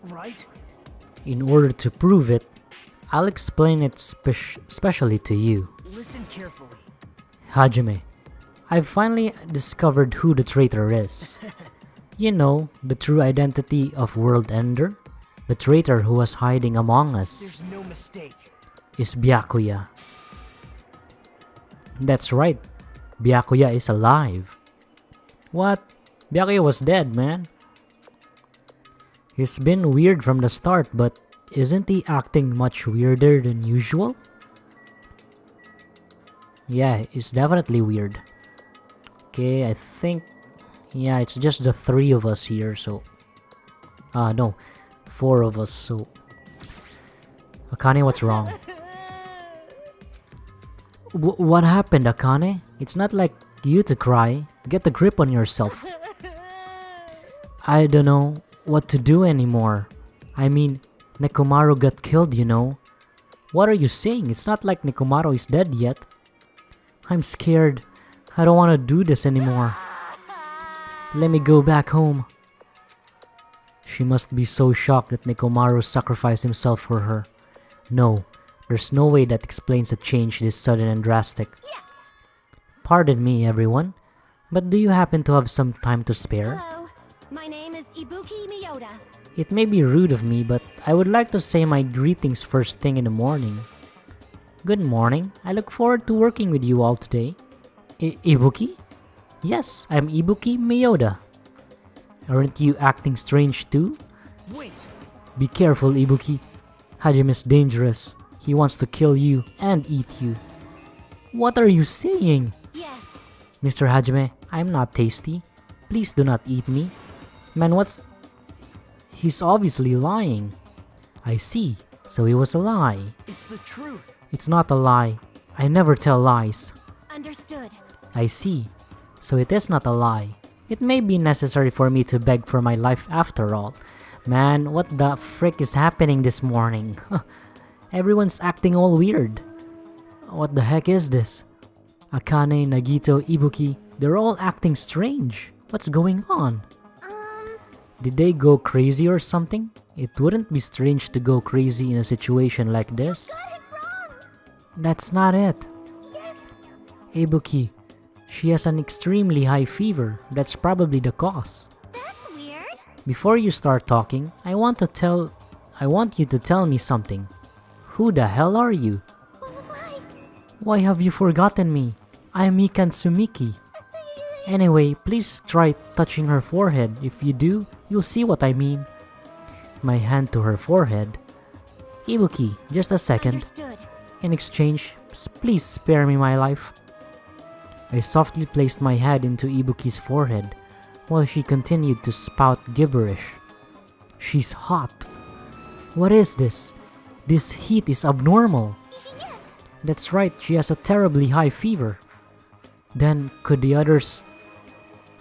right? In order to prove it, I'll explain it specially to you. Listen carefully. Hajime, I've finally discovered who the traitor is. You know, the true identity of World Ender? The traitor who was hiding among us. There's no mistake. Is Byakuya. That's right, Byakuya is alive. What? Byakuya was dead, man. He's been weird from the start, but isn't he acting much weirder than usual? Yeah, it's definitely weird. Okay, I think... yeah, it's just the 3 of us here, so... no. 4 of us, so... Akane, what's wrong? What happened, Akane? It's not like you to cry. Get a grip on yourself. I don't know what to do anymore. I mean, Nekomaru got killed, you know. What are you saying? It's not like Nekomaru is dead yet. I'm scared. I don't want to do this anymore. Let me go back home. She must be so shocked that Nekomaru sacrificed himself for her. No, there's no way that explains a change this sudden and drastic. Yes. Pardon me, everyone, but do you happen to have some time to spare? Hello. My name is Ibuki Miyota. It may be rude of me, but I would like to say my greetings first thing in the morning. Good morning. I look forward to working with you all today. Ibuki? Yes, I'm Ibuki Miyota. Aren't you acting strange too? Wait. Be careful, Ibuki. Hajime's dangerous. He wants to kill you and eat you. What are you saying? Yes. Mr. Hajime, I'm not tasty. Please do not eat me. Man, what's... He's obviously lying. I see. So it was a lie. It's the truth. It's not a lie. I never tell lies. Understood. I see. So it is not a lie. It may be necessary for me to beg for my life after all. Man, what the frick is happening this morning? Everyone's acting all weird. What the heck is this? Akane, Nagito, Ibuki, they're all acting strange. What's going on? Did they go crazy or something? It wouldn't be strange to go crazy in a situation like this. Got it wrong. That's not it. Yes. Ibuki, she has an extremely high fever. That's probably the cause. That's weird. Before you start talking, I want you to tell me something. Who the hell are you? Why? Why have you forgotten me? I'm Mikan Sumiki. Anyway, please try touching her forehead. If you do, you'll see what I mean. My hand to her forehead. Ibuki, just a second. Understood. In exchange, please spare me my life. I softly placed my head into Ibuki's forehead while she continued to spout gibberish. She's hot. What is this? This heat is abnormal. Yes. That's right, she has a terribly high fever. Then, could the others...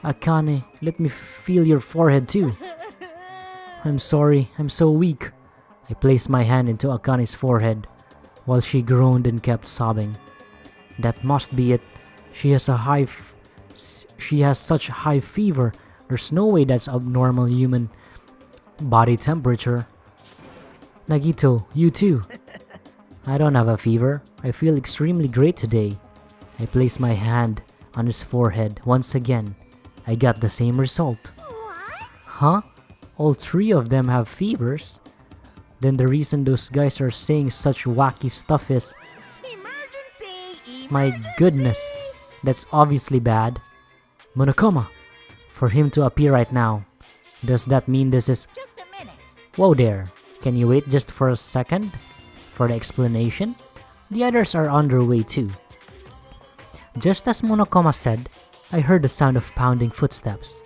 Akane, let me feel your forehead too. I'm sorry, I'm so weak. I placed my hand into Akane's forehead while she groaned and kept sobbing. That must be it. She has such high fever. There's no way that's abnormal human body temperature. Nagito, you too. I don't have a fever. I feel extremely great today. I placed my hand on his forehead once again. I got the same result. What? Huh? All 3 of them have fevers? Then the reason those guys are saying such wacky stuff is... Emergency! My goodness, that's obviously bad. Monokuma, for him to appear right now, does that mean this is... Just a minute. Whoa there, can you wait just for a second for the explanation? The others are underway too. Just as Monokuma said, I heard the sound of pounding footsteps.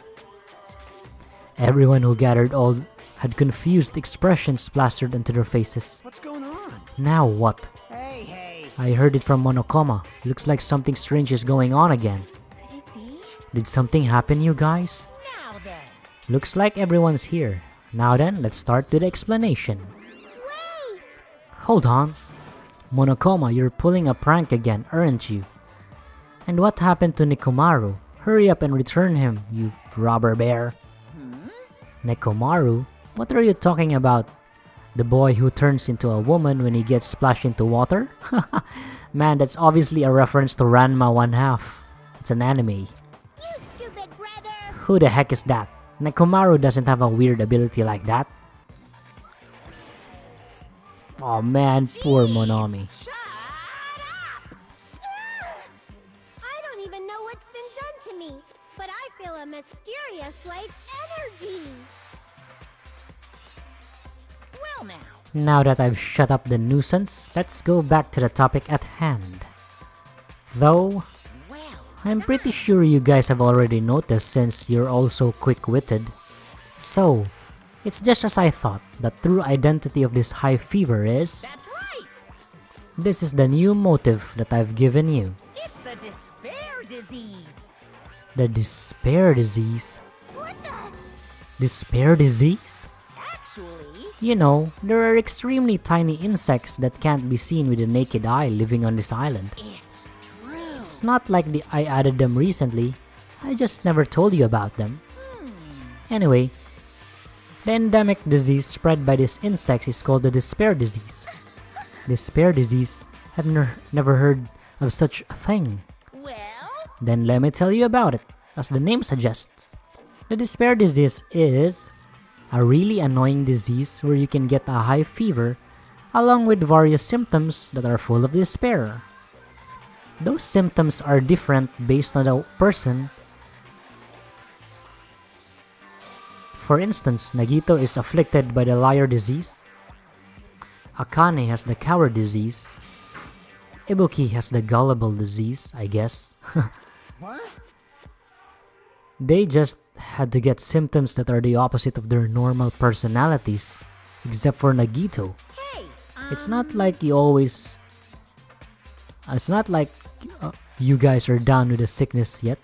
Everyone who gathered all had confused expressions plastered into their faces. What's going on? Now what? Hey. I heard it from Monokuma. Looks like something strange is going on again. Could it be? Did something happen, you guys? Now then. Looks like everyone's here. Now then, let's start with the explanation. Wait! Hold on. Monokuma, you're pulling a prank again, aren't you? And what happened to Nekomaru? Hurry up and return him, you robber bear. Nekomaru? What are you talking about? The boy who turns into a woman when he gets splashed into water? Man, that's obviously a reference to Ranma 1/2. It's an anime. You stupid brother. Who the heck is that? Nekomaru doesn't have a weird ability like that. Oh man, poor Monami. Shut up. I don't even know what's been done to me, but I feel a mysterious life energy. Well now. Now that I've shut up the nuisance, let's go back to the topic at hand. Though, Well. I'm pretty sure you guys have already noticed since you're all so quick-witted. So, it's just as I thought, the true identity of this high fever is... That's right. This is the new motive that I've given you. It's the despair disease. The despair disease. What the? Despair disease? Actually, You know, there are extremely tiny insects that can't be seen with the naked eye living on this island. it's true. It's not like I added them recently, I just never told you about them. Anyway, the endemic disease spread by these insects is called the despair disease. Despair disease? I've never heard of such a thing. Well, Then let me tell you about it, as the name suggests. The despair disease is a really annoying disease where you can get a high fever along with various symptoms that are full of despair. Those symptoms are different based on the person. For instance, Nagito is afflicted by the liar disease. Akane has the coward disease. Ibuki has the gullible disease, I guess. What? They just had to get symptoms that are the opposite of their normal personalities, except for Nagito. hey, It's not like you always... It's not like you guys are down with the sickness yet.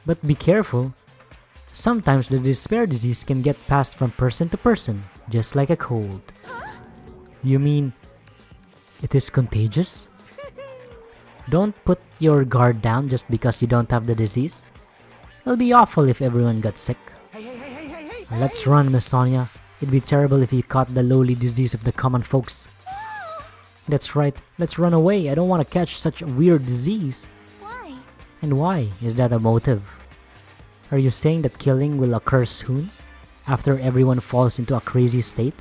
But be careful. Sometimes the despair disease can get passed from person to person, just like a cold. You mean it is contagious? Don't put your guard down just because you don't have the disease. It'll be awful if everyone got sick. Hey. Let's run, Miss Sonia. It'd be terrible if you caught the lowly disease of the common folks. That's right, let's run away. I don't want to catch such a weird disease. why? And why? Is that a motive? Are you saying that killing will occur soon? After everyone falls into a crazy state?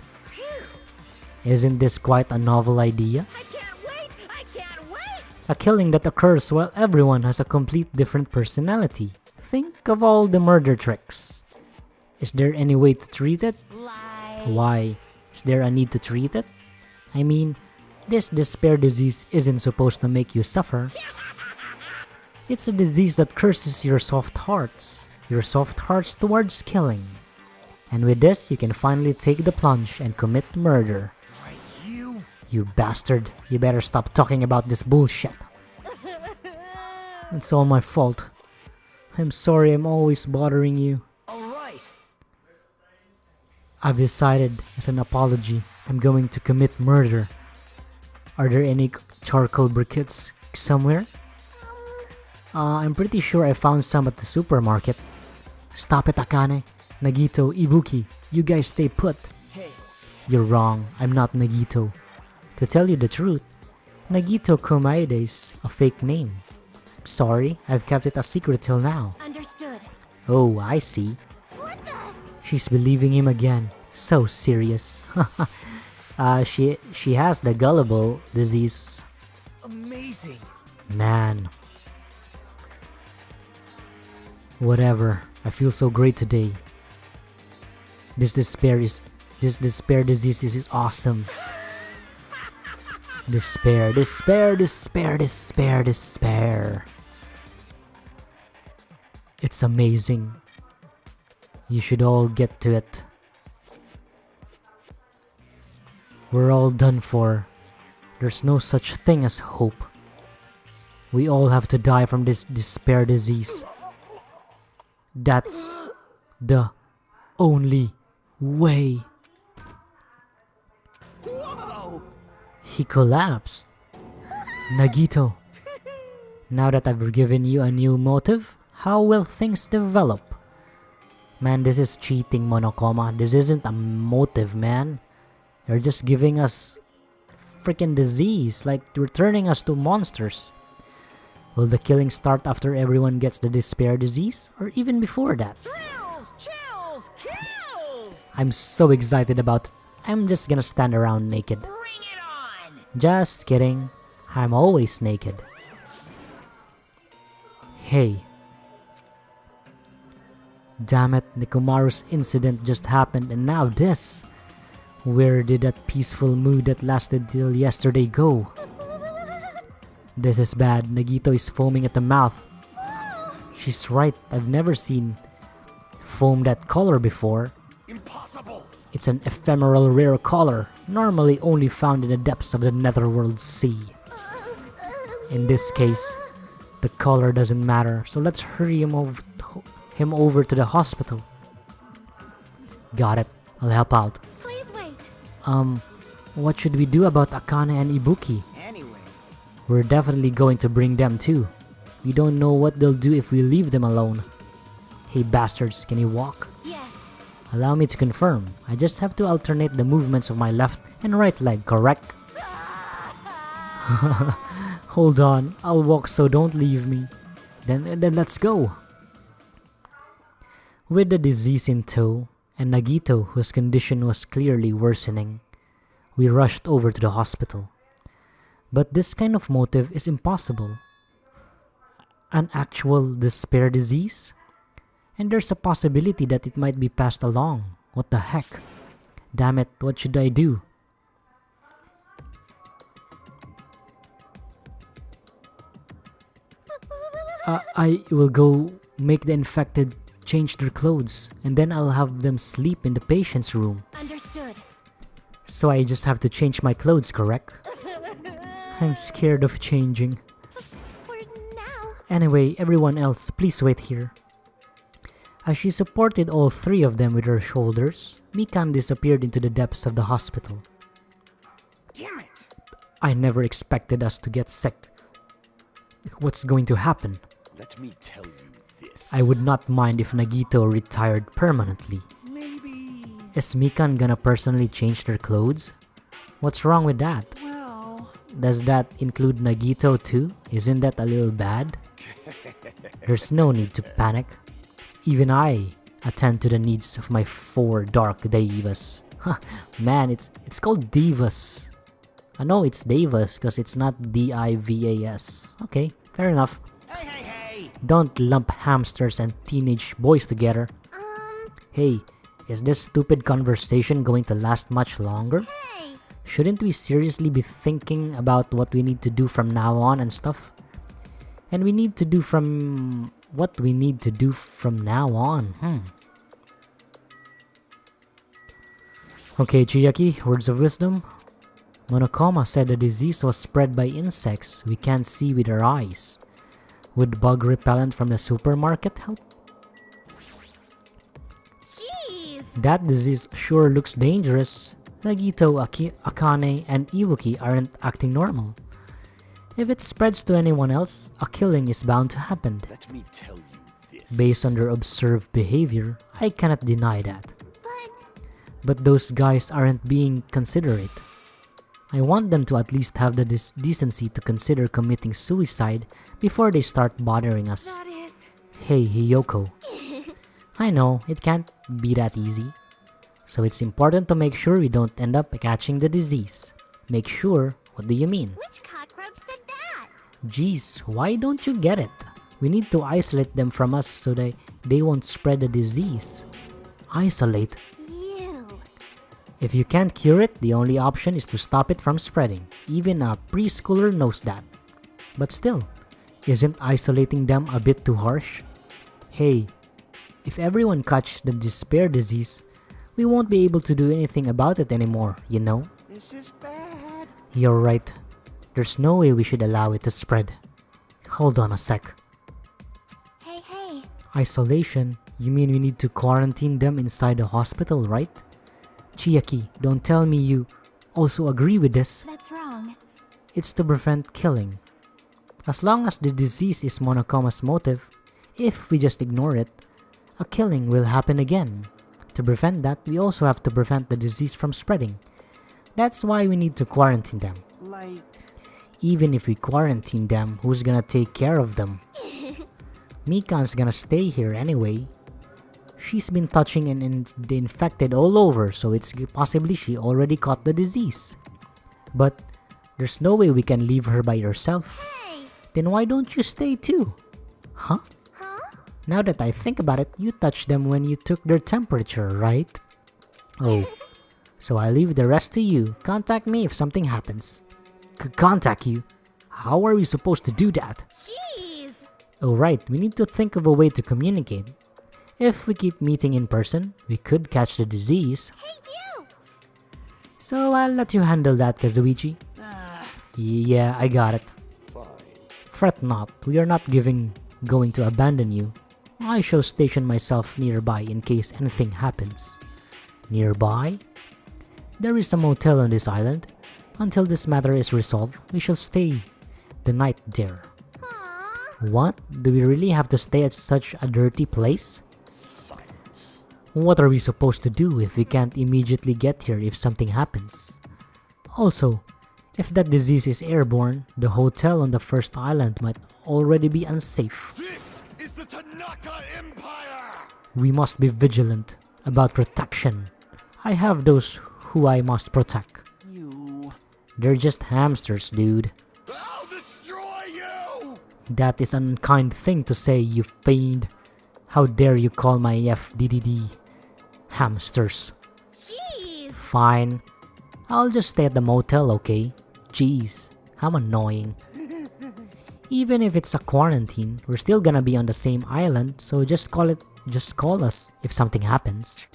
Isn't this quite a novel idea? I can't wait! I can't wait! A killing that occurs while everyone has a complete different personality. Think of all the murder tricks. Is there any way to treat it? Like, Why? Is there a need to treat it? I mean, this despair disease isn't supposed to make you suffer. It's a disease that curses your soft hearts towards killing. And with this, you can finally take the plunge and commit murder. Right, you. You bastard, you better stop talking about this bullshit. It's all my fault. I'm sorry I'm always bothering you. All right. I've decided, as an apology, I'm going to commit murder. Are there any charcoal briquettes somewhere? I'm pretty sure I found some at the supermarket. Stop it, Akane. Nagito, Ibuki, you guys stay put. Hey. You're wrong, I'm not Nagito. To tell you the truth, Nagito Komaeda is a fake name. I'm sorry, I've kept it a secret till now. understood. Oh, I see. What the? She's believing him again. So serious. She has the gullible disease. Amazing. Man. Whatever. I feel so great today. This despair disease is awesome. Despair. It's amazing. You should all get to it. We're all done for. There's no such thing as hope. We all have to die from this despair disease. That's the only way. Whoa. He collapsed. Nagito. Now that I've given you a new motive, how will things develop? Man, this is cheating, Monokuma. This isn't a motive, man. You're just giving us freaking disease, like returning us to monsters. Will the killing start after everyone gets the despair disease, or even before that? Thrills, chills, kills! I'm so excited about it. I'm just gonna stand around naked. Bring it on! Just kidding. I'm always naked. Hey. Damn it, Nikumaru's incident just happened and now this. Where did that peaceful mood that lasted till yesterday go? This is bad. Nagito is foaming at the mouth. She's right, I've never seen foam that color before. Impossible! It's an ephemeral rare color, normally only found in the depths of the netherworld sea. In this case, the color doesn't matter, so let's hurry him over to the hospital. Got it, I'll help out. Please wait. What should we do about Akane and Ibuki? Anyway, We're definitely going to bring them too. We don't know what they'll do if we leave them alone. Hey bastards, can you walk? Yes. Allow me to confirm. I just have to alternate the movements of my left and right leg, correct? Hold on, I'll walk so don't leave me. Then let's go. With the disease in tow, and Nagito, whose condition was clearly worsening, we rushed over to the hospital. But this kind of motive is impossible. An actual despair disease? And there's a possibility that it might be passed along. What the heck? Damn it, what should I do? I will go make the infected change their clothes, and then I'll have them sleep in the patient's room. Understood. So I just have to change my clothes, correct? I'm scared of changing. For now. Anyway, everyone else, please wait here. As she supported all three of them with her shoulders, Mikan disappeared into the depths of the hospital. damn it! I never expected us to get sick. What's going to happen? Let me tell you this. I would not mind if Nagito retired permanently. Maybe... Is Mikan gonna personally change their clothes? What's wrong with that? Well... Does that include Nagito too? Isn't that a little bad? There's no need to panic. Even I attend to the needs of my 4 dark divas. Man, it's called divas. I know it's divas because it's not D-I-V-A-S. Okay, fair enough. Hey, hey, hey! Don't lump hamsters and teenage boys together. Hey, is this stupid conversation going to last much longer? Hey. Shouldn't we seriously be thinking about what we need to do from now on and stuff? And we need to do from... what we need to do from now on, Okay, Chiaki, words of wisdom. Monokuma said the disease was spread by insects we can't see with our eyes. Would bug repellent from the supermarket help? Jeez. That disease sure looks dangerous. Nagito, Akane, and Ibuki aren't acting normal. If it spreads to anyone else, a killing is bound to happen. Let me tell you this. Based on their observed behavior, I cannot deny that. But But those guys aren't being considerate. I want them to at least have the decency to consider committing suicide before they start bothering us. that is... Hey, Hiyoko. I know, it can't be that easy. So it's important to make sure we don't end up catching the disease. Make sure? What do you mean? Which cockroach said that? Jeez, why don't you get it? We need to isolate them from us so they won't spread the disease. Isolate? You. If you can't cure it, the only option is to stop it from spreading. Even a preschooler knows that. But still, isn't isolating them a bit too harsh? Hey, if everyone catches the despair disease, we won't be able to do anything about it anymore, you know? This is bad. You're right. There's no way we should allow it to spread. Hold on a sec. Hey, hey. Isolation? You mean we need to quarantine them inside the hospital, right? Chiaki, don't tell me you also agree with this. That's wrong. It's to prevent killing. As long as the disease is Monokuma's motive, if we just ignore it, a killing will happen again. To prevent that, we also have to prevent the disease from spreading. That's why we need to quarantine them. Like, Even if we quarantine them, who's gonna take care of them? Mikan's gonna stay here anyway. She's been touching the infected all over, so it's possibly she already caught the disease. But there's no way we can leave her by herself. Hey! Then why don't you stay too? Huh? Huh? Now that I think about it, you touched them when you took their temperature, right? Oh, so I leave the rest to you. Contact me if something happens. Contact you? How are we supposed to do that? Jeez! Oh right, we need to think of a way to communicate. If we keep meeting in person, we could catch the disease. Hey, you! So I'll let you handle that, Kazuichi. Yeah, I got it. fine. Fret not, we are not going to abandon you. I shall station myself nearby in case anything happens. Nearby? There is a motel on this island. Until this matter is resolved, we shall stay the night there. Aww. What? Do we really have to stay at such a dirty place? Silence. What are we supposed to do if we can't immediately get here if something happens? Also, if that disease is airborne, the hotel on the first island might already be unsafe. This is the Tanaka Empire! We must be vigilant about protection. I have those who I must protect. You... They're just hamsters, dude. I'll destroy you! That is an unkind thing to say, you fiend. How dare you call my FDDD hamsters? Jeez! Fine. I'll just stay at the motel, okay? Jeez, how annoying. Even if it's a quarantine, we're still gonna be on the same island, so just call us if something happens.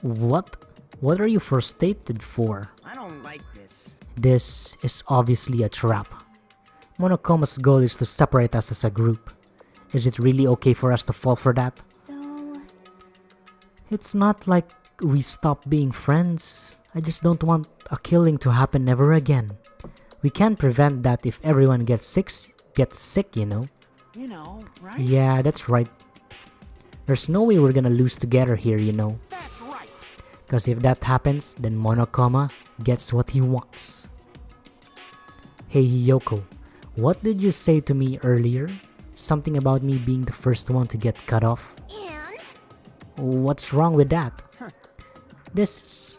What? What are you frustrated for? I don't like this. This is obviously a trap. Monokuma's goal is to separate us as a group. Is it really okay for us to fall for that? So... It's not like we stop being friends. I just don't want a killing to happen ever again. We can't prevent that if everyone gets sick, you know? You know, right? Yeah, that's right. There's no way we're gonna lose together here, you know? That's right. Cause if that happens, then Monokuma gets what he wants. Hey Hiyoko, what did you say to me earlier? Something about me being the first one to get cut off? And? What's wrong with that? This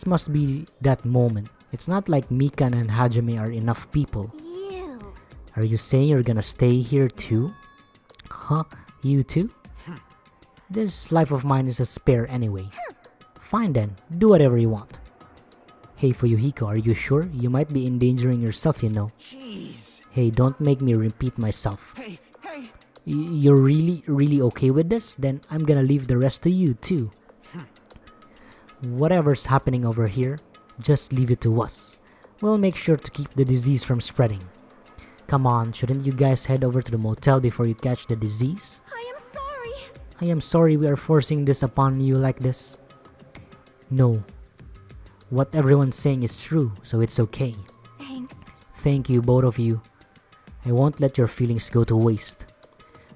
must be that moment. It's not like Mikan and Hajime are enough people. You... Are you saying you're gonna stay here too? Huh? You too? This life of mine is a spare anyway. Fine then, do whatever you want. Hey Fuyuhiko, are you sure? You might be endangering yourself, you know. Jeez. Hey, don't make me repeat myself. Hey. You're really okay with this? Then I'm gonna leave the rest to you too. Whatever's happening over here, just leave it to us. We'll make sure to keep the disease from spreading. Come on, shouldn't you guys head over to the motel before you catch the disease? I am sorry. I am sorry we are forcing this upon you like this. No. What everyone's saying is true, so it's okay. Thanks. Thank you, both of you. I won't let your feelings go to waste.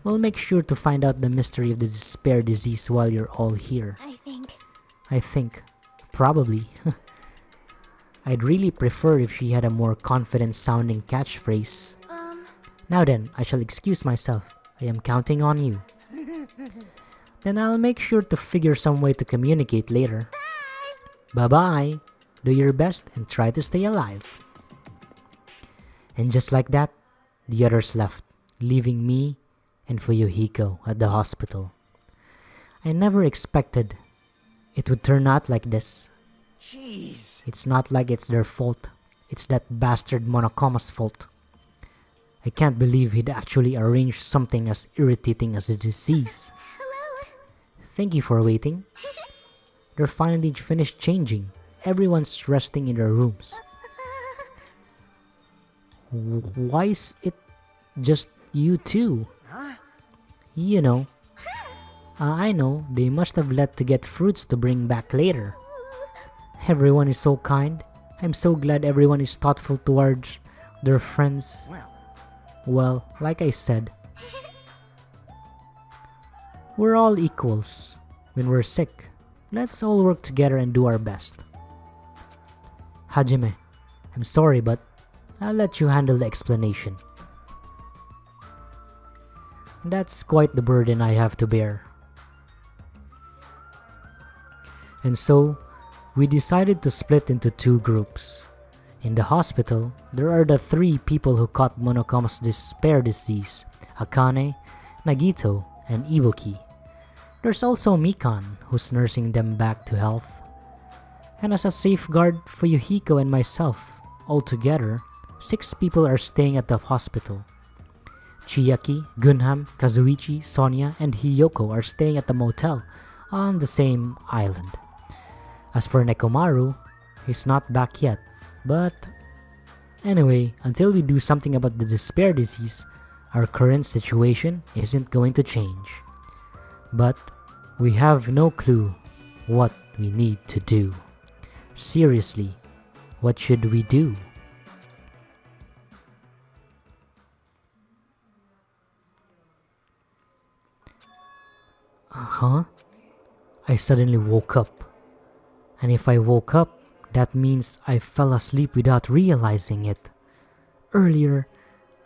We'll make sure to find out the mystery of the despair disease while you're all here. I think. Probably. I'd really prefer if she had a more confident sounding catchphrase. Now then, I shall excuse myself. I am counting on you. Then I'll make sure to figure some way to communicate later. Bye-bye. Do your best and try to stay alive. And just like that, the others left, leaving me and Fuyuhiko at the hospital. I never expected it would turn out like this. Jeez. It's not like it's their fault. It's that bastard Monokuma's fault. I can't believe he'd actually arranged something as irritating as a disease. Hello. Thank you for waiting. They're finally finished changing. Everyone's resting in their rooms. Why is it just you two? Huh? You know. I know, they must have left to get fruits to bring back later. Everyone is so kind. I'm so glad everyone is thoughtful towards their friends. Well, like I said, We're all equals. When we're sick, let's all work together and do our best. Hajime, I'm sorry, but I'll let you handle the explanation. That's quite the burden I have to bear. And so, we decided to split into two groups. In the hospital, there are the three people who caught Monokuma's despair disease: Akane, Nagito, and Ibuki. There's also Mikan, who's nursing them back to health. And as a safeguard for Yuhiko and myself, altogether, 6 people are staying at the hospital. Chiaki, Gunham, Kazuichi, Sonia, and Hiyoko are staying at the motel on the same island. As for Nekomaru, he's not back yet, but anyway, until we do something about the despair disease, our current situation isn't going to change. But we have no clue what we need to do. Seriously, what should we do? I suddenly woke up. And if I woke up, that means I fell asleep without realizing it. Earlier,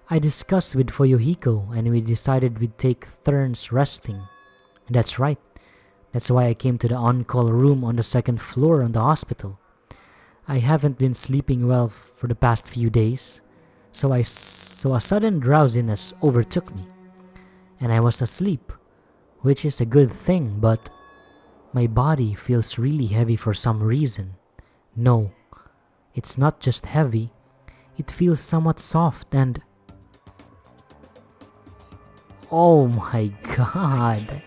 I discussed with Fuyuhiko and we decided we'd take turns resting. That's right. That's why I came to the on-call room on the second floor on the hospital. I haven't been sleeping well for the past few days, so a sudden drowsiness overtook me. And I was asleep, which is a good thing, but my body feels really heavy for some reason. No, it's not just heavy, it feels somewhat soft and... Oh my god!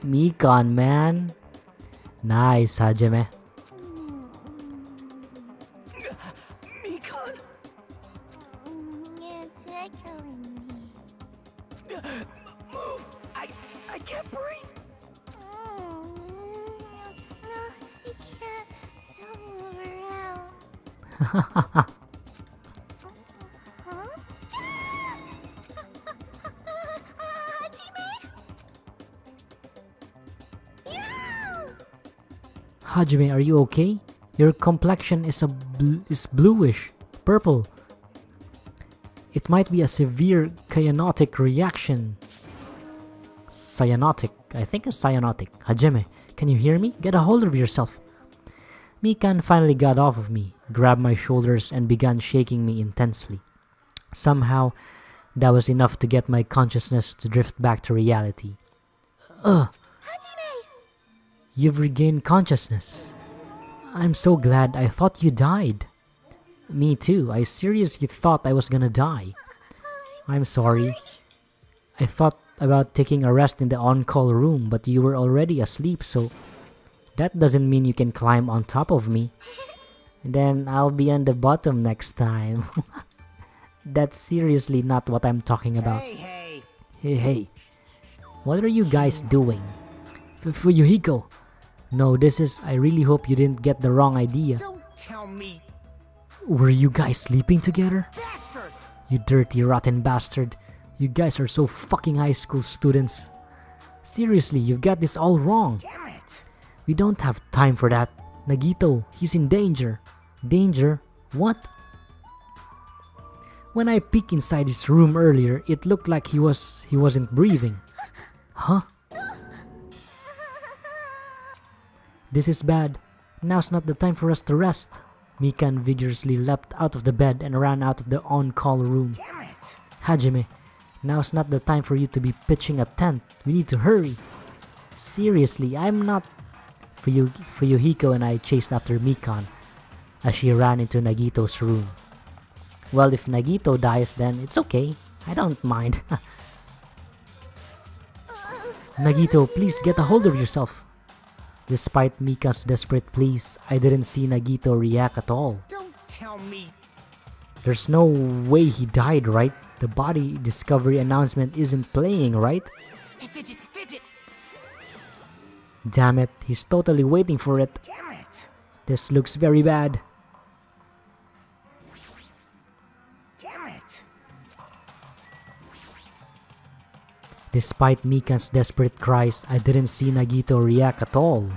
Mikan, man! Nice, Hajime. Mikan! It's echoing me. Move! I can't breathe! No, you can't. Don't move around. Huh? Hajime, are you okay? Your complexion is bluish, purple. It might be a severe cyanotic reaction. Cyanotic, I think it's cyanotic. Hajime, can you hear me? Get a hold of yourself. Mikan finally got off of me, grabbed my shoulders, and began shaking me intensely. Somehow, that was enough to get my consciousness to drift back to reality. Ugh! Hajime! You've regained consciousness. I'm so glad. I thought you died. Me too. I seriously thought I was gonna die. I'm sorry. I thought about taking a rest in the on-call room, but you were already asleep, so that doesn't mean you can climb on top of me. Then I'll be on the bottom next time. That's seriously not what I'm talking about. Hey! Hey. What are you guys doing? Fuyuhiko. No, I really hope you didn't get the wrong idea. Don't tell me! Were you guys sleeping together? Bastard! You dirty, rotten bastard. You guys are so fucking high school students. Seriously, you've got this all wrong. Damn it! We don't have time for that. Nagito, he's in danger. Danger? What? When I peeked inside his room earlier, it looked like he wasn't breathing. Huh? This is bad. Now's not the time for us to rest. Mikan vigorously leapt out of the bed and ran out of the on-call room. Damn it! Hajime, now's not the time for you to be pitching a tent. We need to hurry. Seriously, I'm not... Fuyuhiko and I chased after Mikan as she ran into Nagito's room. Well, if Nagito dies, then it's okay. I don't mind. Nagito, please get a hold of yourself. Despite Mika's desperate pleas, I didn't see Nagito react at all. Don't tell me! There's no way he died, right? The body discovery announcement isn't playing, right? Hey, fidget! Damn it, he's totally waiting for it. Damn it! This looks very bad. Damn it! Despite Mikan's desperate cries, I didn't see Nagito react at all.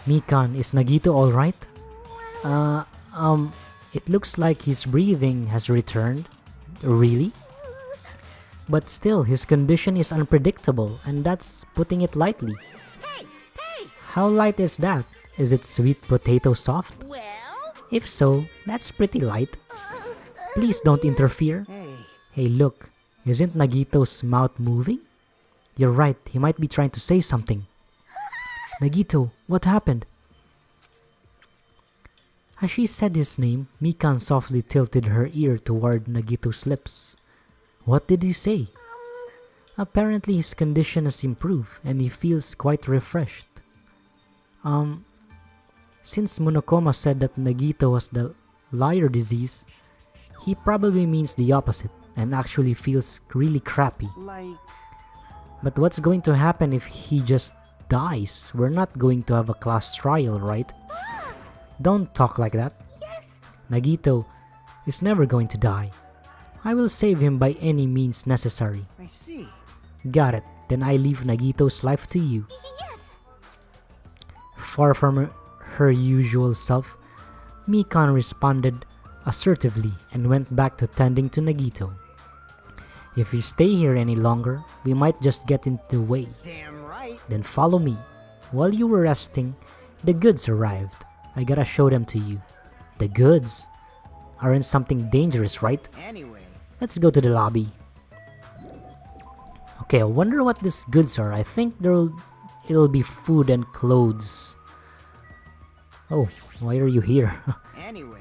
Mikan, is Nagito alright? It looks like his breathing has returned. Really? But still, his condition is unpredictable, and that's putting it lightly. Hey! Hey! How light is that? Is it sweet potato soft? Well? If so, that's pretty light. Please don't interfere. Hey. Hey, look, isn't Nagito's mouth moving? You're right, he might be trying to say something. Nagito, what happened? As she said his name, Mikan softly tilted her ear toward Nagito's lips. What did he say? Apparently his condition has improved and he feels quite refreshed. Since Monokuma said that Nagito has the liar disease, he probably means the opposite and actually feels really crappy. Like... But what's going to happen if he just dies? We're not going to have a class trial, right? Don't talk like that. Yes. Nagito is never going to die. I will save him by any means necessary. I see. Got it. Then I leave Nagito's life to you. Yes. Far from her usual self, Mikan responded assertively and went back to tending to Nagito. If we stay here any longer, we might just get in the way. Damn right. Then follow me. While you were resting, the goods arrived. I gotta show them to you. The goods aren't something dangerous, right? Anyway. Let's go to the lobby. Okay, I wonder what these goods are. I think it'll be food and clothes. Oh, why are you here? Anyway.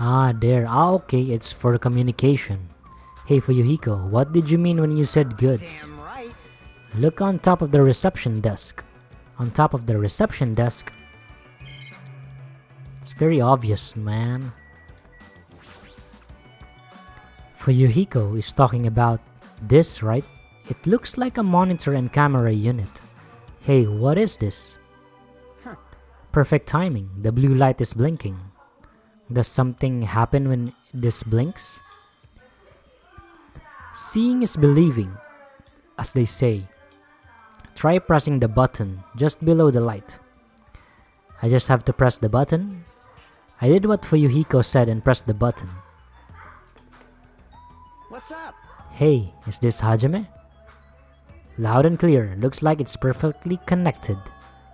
Ah, there. Ah, okay, it's for communication. Hey, Fuyuhiko, what did you mean when you said goods? Damn right. Look on top of the reception desk. On top of the reception desk. It's very obvious, man. Fuyuhiko is talking about this, right? It looks like a monitor and camera unit. Hey, what is this? Huh. Perfect timing. The blue light is blinking. Does something happen when this blinks? Seeing is believing, as they say. Try pressing the button just below the light. I just have to press the button. I did what Fuyuhiko said and pressed the button. What's up? Hey, is this Hajime? Loud and clear, looks like it's perfectly connected.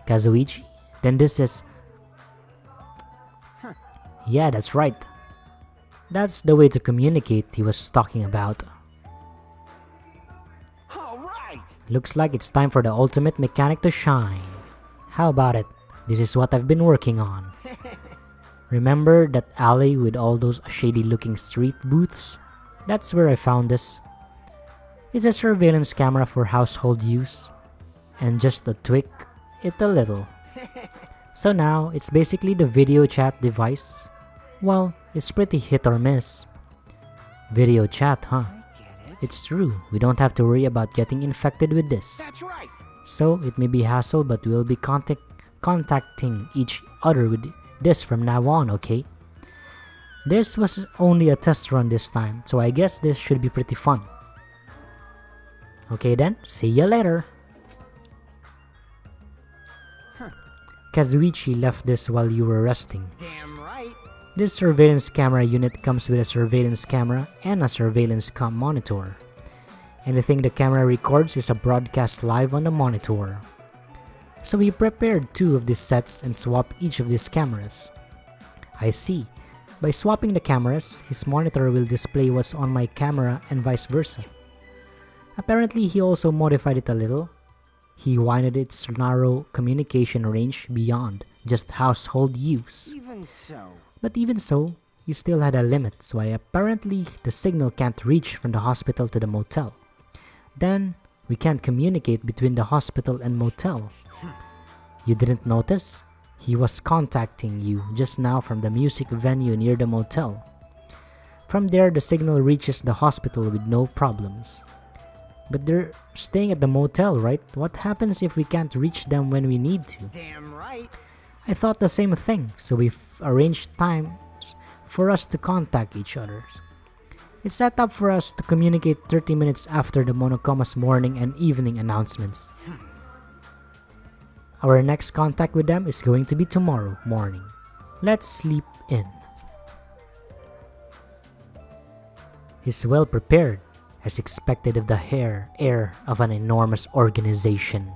Kazuichi? Then this is... Yeah, that's right. That's the way to communicate he was talking about. Alright! Looks like it's time for the ultimate mechanic to shine. How about it? This is what I've been working on. Remember that alley with all those shady looking street booths? That's where I found this. It's a surveillance camera for household use. And just to tweak it a little. So now, it's basically the video chat device. Well, it's pretty hit or miss. Video chat, huh? I get it. It's true, we don't have to worry about getting infected with this. That's right. So, it may be hassle, but we'll be contacting each other with this from now on, okay? This was only a test run this time, so I guess this should be pretty fun. Okay then, see ya later! Kazuichi left this while you were resting. Damn right. This surveillance camera unit comes with a surveillance camera and a surveillance monitor. Anything the camera records is a broadcast live on the monitor. So he prepared 2 of these sets and swapped each of these cameras. I see. By swapping the cameras, his monitor will display what's on my camera and vice versa. Apparently he also modified it a little. He widened its narrow communication range beyond just household use. Even so. But even so, he still had a limit, so apparently the signal can't reach from the hospital to the motel. Then, we can't communicate between the hospital and motel. You didn't notice? He was contacting you just now from the music venue near the motel. From there, the signal reaches the hospital with no problems. But they're staying at the motel, right? What happens if we can't reach them when we need to? Damn right. I thought the same thing, so we've arranged times for us to contact each other. It's set up for us to communicate 30 minutes after the Monokuma's morning and evening announcements. Our next contact with them is going to be tomorrow morning. Let's sleep in. He's well prepared, as expected of the heir of an enormous organization.